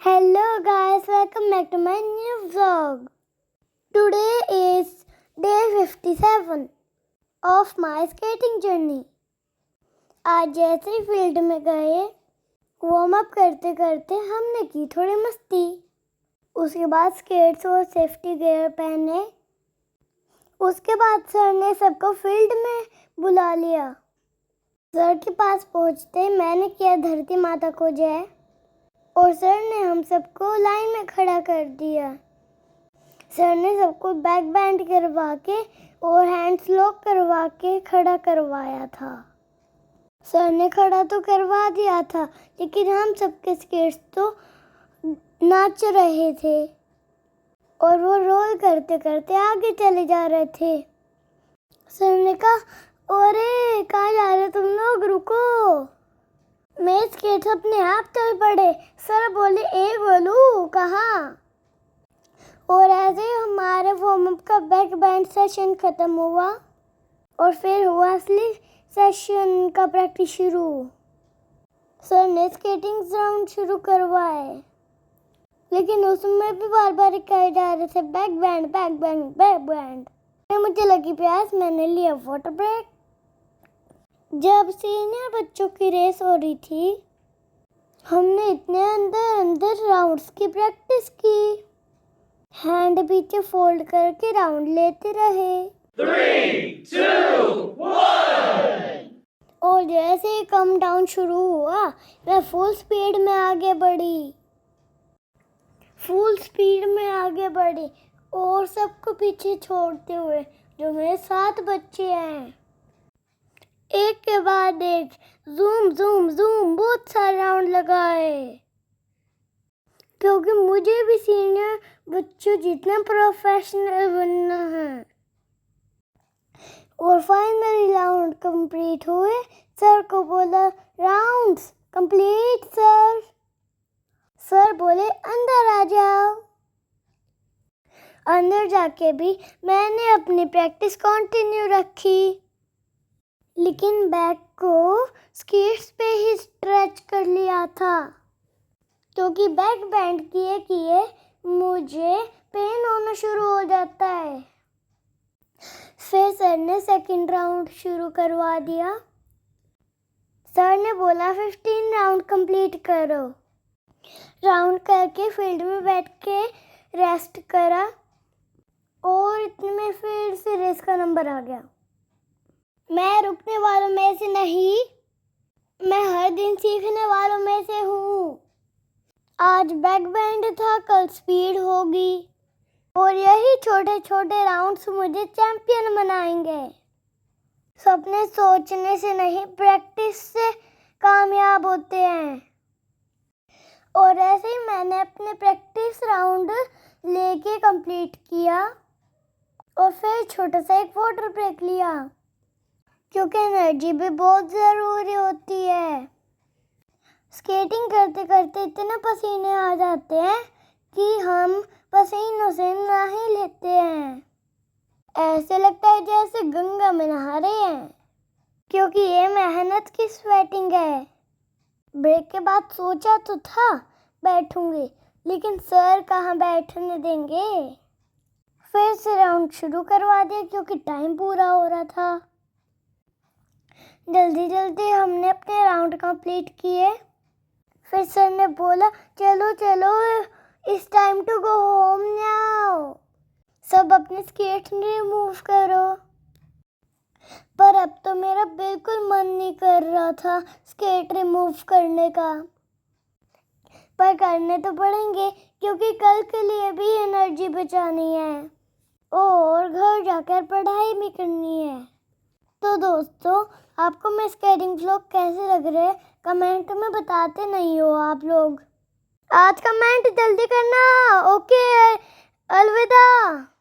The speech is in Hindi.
Hello guys, welcome back to my new vlog. Today is day 57 of my skating journey. आज जैसे ही फील्ड में गए, वार्म अप करते करते हमने की थोड़ी मस्ती। उसके बाद स्केट्स और सेफ्टी गियर पहने। उसके बाद सर ने सबको फील्ड में बुला लिया। सर के पास पहुंचते ही मैंने किया धरती माता को जय और सर ने हम सबको लाइन में खड़ा कर दिया। सर ने सबको बैक बैंड करवा के और हैंड्स लॉक करवा के खड़ा करवाया था। सर ने खड़ा तो करवा दिया था, लेकिन हम सबके स्केट्स तो नाच रहे थे और वो रोल करते करते आगे चले जा रहे थे। सर ने कहा, अरे कहाँ जा रहे तुम लोग, रुको। मेरे स्केट्स अपने आप चल पड़े। सर बोले, ए बोलू कहाँ। और ऐसे ही हमारे वार्म अप का बैक बैंड सेशन खत्म हुआ और फिर हुआ असली सेशन का प्रैक्टिस शुरू। सर ने स्केटिंग राउंड शुरू करवाए, लेकिन उसमें भी बार बार कहे जा रहे थे back bend back bend back bend. मुझे लगी प्यास, मैंने लिया वाटर ब्रेक। जब सीनियर बच्चों की रेस हो रही थी, हमने इतने अंदर अंदर राउंड्स की प्रैक्टिस की। हैंड पीछे फोल्ड करके राउंड लेते रहे। 3, 2, 1 और जैसे ही कम डाउन शुरू हुआ, मैं फुल स्पीड में आगे बढ़ी और सबको पीछे छोड़ते हुए, जो मेरे 7 बच्चे हैं, एक के बाद एक जूम जूम जूम बहुत सारे राउंड लगाए, क्योंकि मुझे भी सीनियर बच्चों जितना प्रोफेशनल बनना है। और फाइनली राउंड कंप्लीट हुए। सर को बोला, राउंड्स कंप्लीट सर। सर बोले, अंदर आ जाओ। अंदर जाके भी मैंने अपनी प्रैक्टिस कंटिन्यू रखी, लेकिन बैक को स्केट्स पे ही स्ट्रेच कर लिया था, क्योंकि बैक बैंड किए किए मुझे पेन होना शुरू हो जाता है। फिर सर ने सेकंड राउंड शुरू करवा दिया। सर ने बोला 15 राउंड कंप्लीट करो। राउंड करके फील्ड में बैठ के रेस्ट करा और इतने में फिर से रेस का नंबर आ गया। मैं रुकने वालों में से नहीं, मैं हर दिन सीखने वालों में से हूँ। आज बैक बैंड था, कल स्पीड होगी और यही छोटे छोटे राउंड्स मुझे चैंपियन बनाएंगे। सपने सोचने से नहीं, प्रैक्टिस से कामयाब होते हैं। और ऐसे ही मैंने अपने प्रैक्टिस राउंड लेके कंप्लीट किया और फिर छोटा सा एक वाटर ब्रेक लिया, क्योंकि एनर्जी भी बहुत ज़रूरी होती है। स्केटिंग करते करते इतने पसीने आ जाते हैं कि हम पसीनों से नहा लेते हैं। ऐसे लगता है जैसे गंगा में नहा रहे हैं, क्योंकि ये मेहनत की स्वेटिंग है। ब्रेक के बाद सोचा तो था बैठूंगी, लेकिन सर कहाँ बैठने देंगे। फिर से राउंड शुरू करवा दिया, क्योंकि टाइम पूरा हो रहा था। जल्दी जल्दी हमने अपने राउंड कंप्लीट किए। फिर सर ने बोला, चलो चलो, it's time to go home now. सब अपने स्केट्स रिमूव करो। पर अब तो मेरा बिल्कुल मन नहीं कर रहा था स्केट रिमूव करने का, पर करने तो पड़ेंगे, क्योंकि कल के लिए भी एनर्जी बचानी है और घर जाकर पढ़ाई भी करनी है। तो दोस्तों, आपको मैं स्केटिंग व्लॉग कैसे लग रहे हैं, कमेंट में बताते नहीं हो आप लोग। आज कमेंट जल्दी करना। ओके, अलविदा।